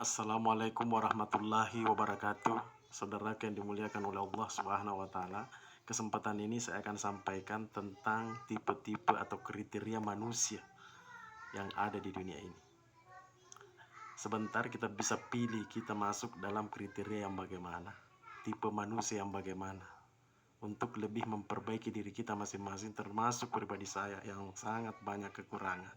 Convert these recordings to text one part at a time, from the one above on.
Assalamualaikum warahmatullahi wabarakatuh. Saudara yang dimuliakan oleh Allah Subhanahu wa taala. Kesempatan ini saya akan sampaikan tentang tipe-tipe atau kriteria manusia yang ada di dunia ini. Sebentar kita bisa pilih kita masuk dalam kriteria yang bagaimana, tipe manusia yang bagaimana, untuk lebih memperbaiki diri kita masing-masing, termasuk pribadi saya yang sangat banyak kekurangan.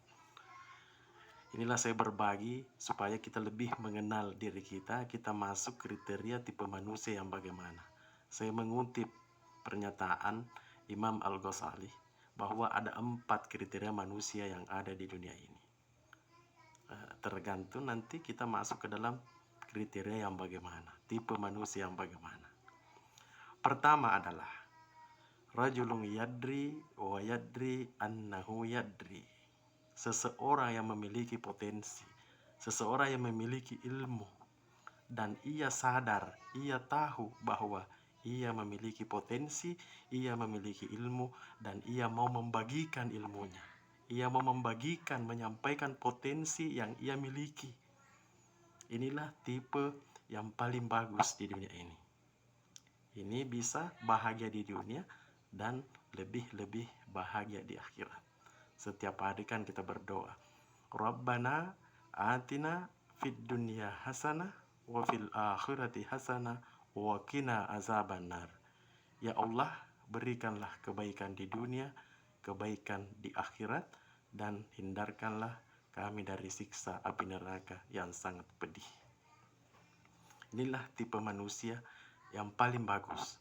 Inilah saya berbagi supaya kita lebih mengenal diri kita masuk kriteria tipe manusia yang bagaimana. Saya mengutip pernyataan Imam Al-Ghazali bahwa ada 4 kriteria manusia yang ada di dunia ini. Tergantung nanti kita masuk ke dalam kriteria yang bagaimana, tipe manusia yang bagaimana. Pertama adalah rajulun yadri wa yadri annahu yadri. Seseorang yang memiliki potensi, seseorang yang memiliki ilmu, dan ia sadar, ia tahu bahwa ia memiliki potensi, ia memiliki ilmu, dan ia mau membagikan ilmunya. Ia mau membagikan, menyampaikan potensi yang ia miliki. Inilah tipe yang paling bagus di dunia ini. Ini bisa bahagia di dunia dan lebih-lebih bahagia di akhirat. Setiap hari kan kita berdoa, Rabbana atina fid dunya hasanah wa fil akhirati hasanah wa qina azabannar. Ya Allah, berikanlah kebaikan di dunia, kebaikan di akhirat, dan hindarkanlah kami dari siksa api neraka yang sangat pedih. Inilah tipe manusia yang paling bagus.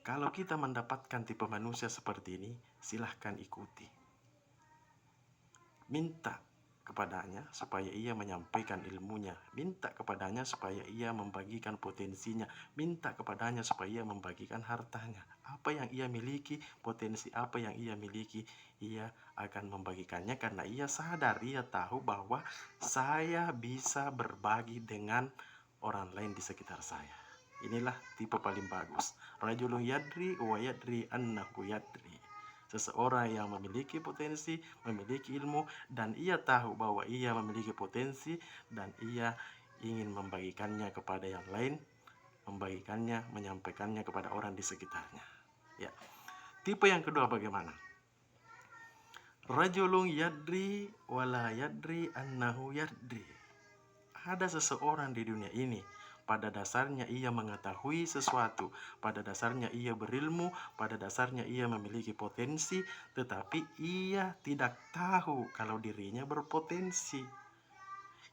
Kalau kita mendapatkan tipe manusia seperti ini, silahkan ikuti. Minta kepadanya supaya ia menyampaikan ilmunya, minta kepadanya supaya ia membagikan potensinya, minta kepadanya supaya ia membagikan hartanya. Apa yang ia miliki, potensi apa yang ia miliki, ia akan membagikannya karena ia sadar, ia tahu bahwa saya bisa berbagi dengan orang lain di sekitar saya. Inilah tipe paling bagus. Rajulun yadri wa yadri annahu yadri. Seseorang yang memiliki potensi, memiliki ilmu, dan ia tahu bahwa ia memiliki potensi dan ia ingin membagikannya kepada yang lain, membagikannya, menyampaikannya kepada orang di sekitarnya. Ya. Tipe yang kedua bagaimana? Rajulun yadri wala yadri annahu yadri. Ada seseorang di dunia ini, pada dasarnya ia mengetahui sesuatu, pada dasarnya ia berilmu, pada dasarnya ia memiliki potensi, tetapi ia tidak tahu kalau dirinya berpotensi.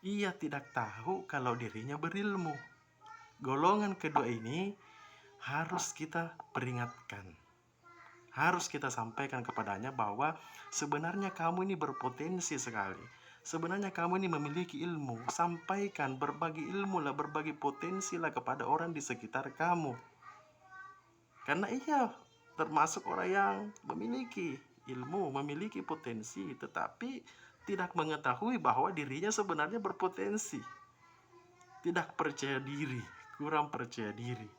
Ia tidak tahu kalau dirinya berilmu. Golongan kedua ini harus kita peringatkan. Harus kita sampaikan kepadanya bahwa sebenarnya kamu ini berpotensi sekali. Sebenarnya kamu ini memiliki ilmu. Sampaikan, berbagi ilmu lah, berbagi potensi lah kepada orang di sekitar kamu. Karena ia termasuk orang yang memiliki ilmu, memiliki potensi, tetapi tidak mengetahui bahwa dirinya sebenarnya berpotensi. Tidak percaya diri, kurang percaya diri.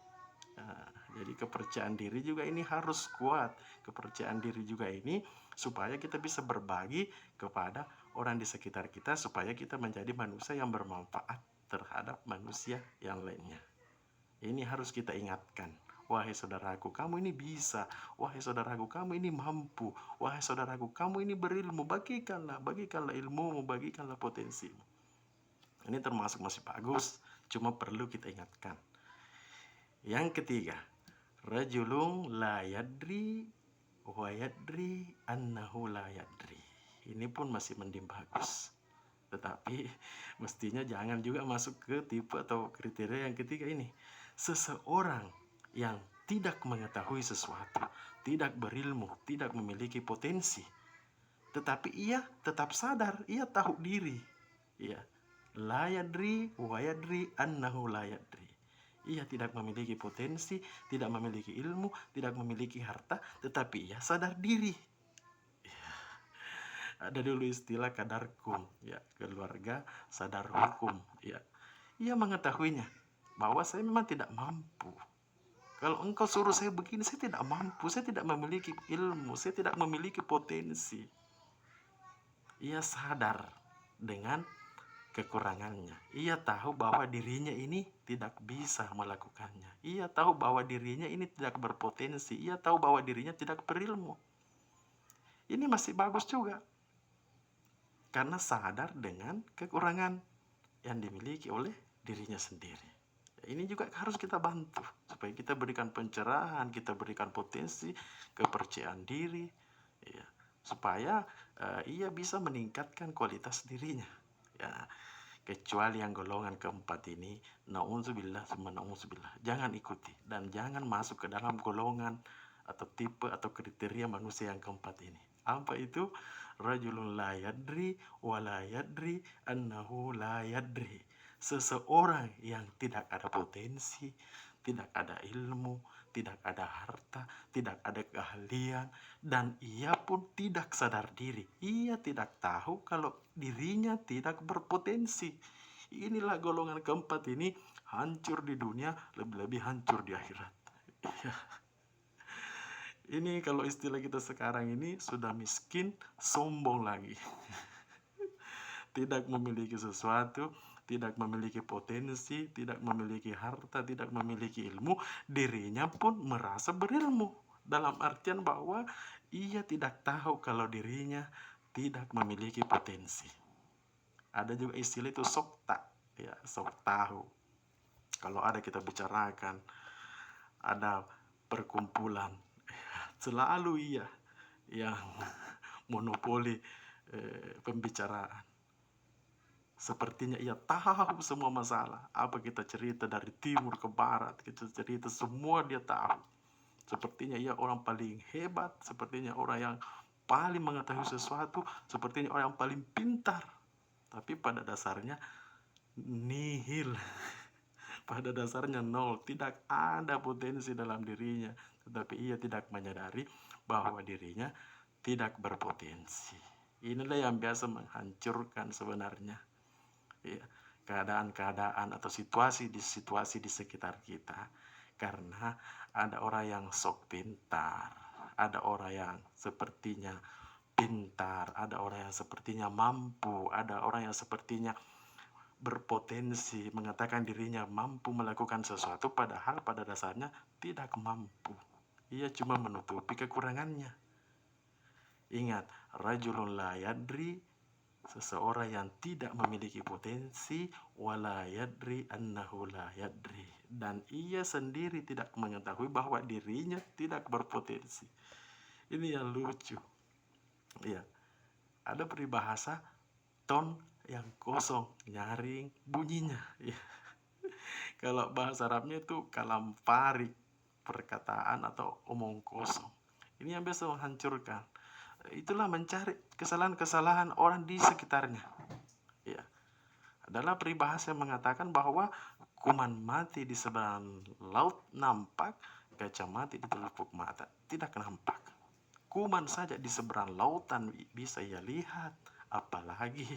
Nah, jadi kepercayaan diri juga ini harus kuat. Kepercayaan diri juga ini supaya kita bisa berbagi kepada orang di sekitar kita, supaya kita menjadi manusia yang bermanfaat terhadap manusia yang lainnya. Ini harus kita ingatkan. Wahai saudaraku, kamu ini bisa. Wahai saudaraku, kamu ini mampu. Wahai saudaraku, kamu ini berilmu. Bagikanlah ilmumu, bagikanlah potensimu. Ini termasuk masih bagus, cuma perlu kita ingatkan. Yang ketiga, rajulun la yadri wa yadri annahu la yadri. Ini pun masih mending bagus. Tetapi mestinya jangan juga masuk ke tipe atau kriteria yang ketiga ini. Seseorang yang tidak mengetahui sesuatu, tidak berilmu, tidak memiliki potensi, tetapi ia tetap sadar, ia tahu diri. Ya, la yadri wa yadri annahu la yadri. Ia tidak memiliki potensi, tidak memiliki ilmu, tidak memiliki harta, tetapi ia sadar diri. Ya. Ada dulu istilah kadarkum, ya, keluarga sadar hukum. Ya. Ia mengetahuinya bahwa saya memang tidak mampu. Kalau engkau suruh saya begini, saya tidak mampu, saya tidak memiliki ilmu, saya tidak memiliki potensi. Ia sadar dengan kekurangannya. Ia tahu bahwa dirinya ini tidak bisa melakukannya. Ia tahu bahwa dirinya ini tidak berpotensi. Ia tahu bahwa dirinya tidak berilmu. Ini masih bagus juga. Karena sadar dengan kekurangan yang dimiliki oleh dirinya sendiri. Ini juga harus kita bantu supaya kita berikan pencerahan, kita berikan potensi, kepercayaan diri, ya, supaya ia bisa meningkatkan kualitas dirinya. Ya, kecuali yang golongan keempat ini, na'udzubillah summa na'udzubillah, jangan ikuti dan jangan masuk ke dalam golongan atau tipe atau kriteria manusia yang keempat ini. Apa itu? Rajulun la yadri wa la yadri annahu la yadri. Seseorang yang tidak ada potensi, tidak ada ilmu, tidak ada harta, tidak ada keahlian, dan ia pun tidak sadar diri. Ia tidak tahu kalau dirinya tidak berpotensi. Inilah golongan keempat ini, hancur di dunia, lebih-lebih hancur di akhirat. Ini kalau istilah kita sekarang ini sudah miskin, sombong lagi. Tidak memiliki sesuatu, tidak memiliki potensi, tidak memiliki harta, tidak memiliki ilmu, dirinya pun merasa berilmu. Dalam artian bahwa ia tidak tahu kalau dirinya tidak memiliki potensi. Ada juga istilah itu sok tak, ya, sok tahu. Kalau ada kita bicarakan, ada perkumpulan, selalu ia yang monopoli pembicaraan. Sepertinya ia tahu semua masalah. Apa kita cerita dari timur ke barat, kita cerita semua dia tahu. Sepertinya ia orang paling hebat, sepertinya orang yang paling mengetahui sesuatu, sepertinya orang yang paling pintar. Tapi pada dasarnya nihil. Pada dasarnya nol, tidak ada potensi dalam dirinya. Tetapi ia tidak menyadari bahwa dirinya tidak berpotensi. Inilah yang biasa menghancurkan sebenarnya, ya, keadaan-keadaan atau situasi di sekitar kita. Karena ada orang yang sok pintar, ada orang yang sepertinya pintar, ada orang yang sepertinya mampu, ada orang yang sepertinya berpotensi, mengatakan dirinya mampu melakukan sesuatu, padahal pada dasarnya tidak mampu. Ia cuma menutupi kekurangannya. Ingat, rajulun la yadri, seseorang yang tidak memiliki potensi, wala yadri annahu la yadri, dan ia sendiri tidak mengetahui bahwa dirinya tidak berpotensi. Ini yang lucu. Ya, ada peribahasa ton yang kosong, nyaring bunyinya. Ya. Kalau bahasa Arabnya itu kalam farik, perkataan atau omong kosong. Ini yang biasa menghancurkan. Itulah mencari kesalahan-kesalahan orang di sekitarnya. Ya. Adalah peribahasa yang mengatakan bahwa kuman mati di seberang laut nampak, gajah mati di telupuk mata tidak nampak. Kuman saja di seberang lautan bisa ia lihat, apalagi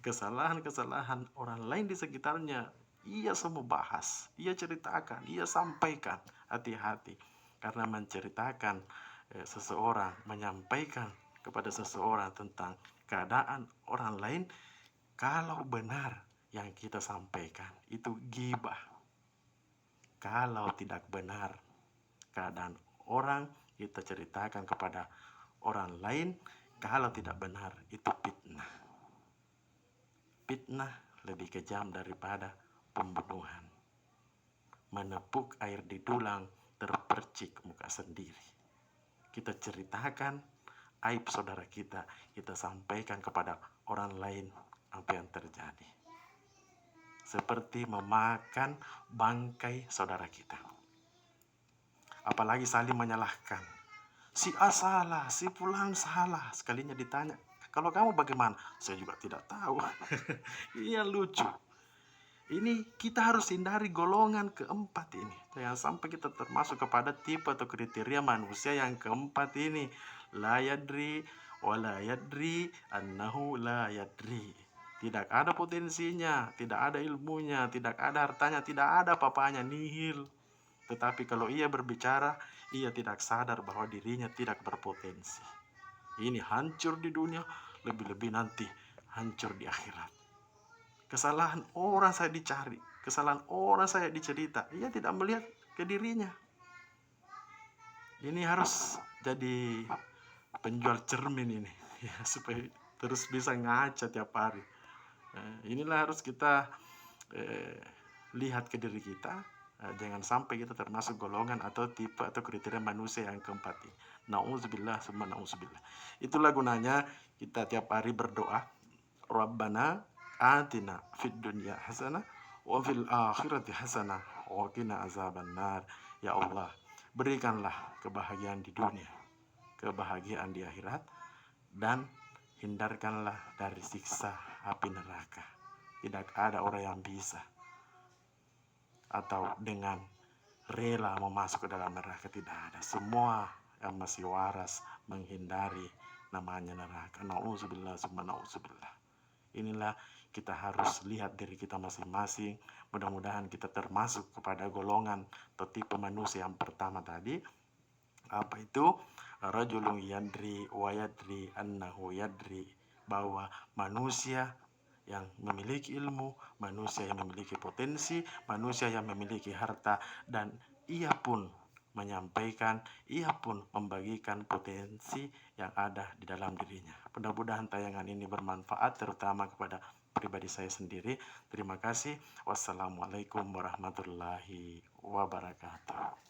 kesalahan-kesalahan orang lain di sekitarnya. Ia semua bahas, ia ceritakan, ia sampaikan. Hati-hati, karena menceritakan seseorang, menyampaikan kepada seseorang tentang keadaan orang lain, kalau benar yang kita sampaikan itu ghibah. Kalau tidak benar keadaan orang kita ceritakan kepada orang lain, kalau tidak benar itu fitnah. Fitnah lebih kejam daripada pembunuhan. Menepuk air di dulang, terpercik muka sendiri. Kita ceritakan aib saudara kita, kita sampaikan kepada orang lain apa yang terjadi. Seperti memakan bangkai saudara kita. Apalagi saling menyalahkan. Si A salah, si Fulan salah. Sekalinya ditanya, kalau kamu bagaimana? Saya juga tidak tahu. Iya, lucu. Ini kita harus hindari golongan keempat ini. Jangan sampai kita termasuk kepada tipe atau kriteria manusia yang keempat ini. La yadri wa la yadri annahu la yadri. Tidak ada potensinya, tidak ada ilmunya, tidak ada hartanya, tidak ada papanya, nihil. Tetapi kalau ia berbicara, ia tidak sadar bahwa dirinya tidak berpotensi. Ini hancur di dunia, lebih-lebih nanti hancur di akhirat. Kesalahan orang saya dicari, kesalahan orang saya dicerita, ia tidak melihat ke dirinya. Ini harus jadi penjual cermin ini, ya, supaya terus bisa ngaca tiap hari. Inilah harus kita lihat ke diri kita. Jangan sampai kita termasuk golongan atau tipe atau kriteria manusia yang keempat ini. Nauzubillah summa nauzubillah. Itulah gunanya kita tiap hari berdoa, Rabbana atina fid dunya hasanah wa fil akhirati hasanah wa qina azabannar. Ya Allah, berikanlah kebahagiaan di dunia, kebahagiaan di akhirat, dan hindarkanlah dari siksa api neraka. Tidak ada orang yang bisa atau dengan rela mau masuk ke dalam neraka, tidak ada. Semua yang masih waras menghindari namanya neraka. Nauzubillah summa nauzubillah. Inilah kita harus lihat diri kita masing-masing. Mudah-mudahan kita termasuk kepada golongan atau tipe manusia yang pertama tadi. Apa itu? Rajulun yadri wa yadri annahu yadri, bahwa manusia yang memiliki ilmu, manusia yang memiliki potensi, manusia yang memiliki harta, dan ia pun menyampaikan, ia pun membagikan potensi yang ada di dalam dirinya. Mudah-mudahan tayangan ini bermanfaat, terutama kepada pribadi saya sendiri. Terima kasih. Wassalamualaikum warahmatullahi wabarakatuh.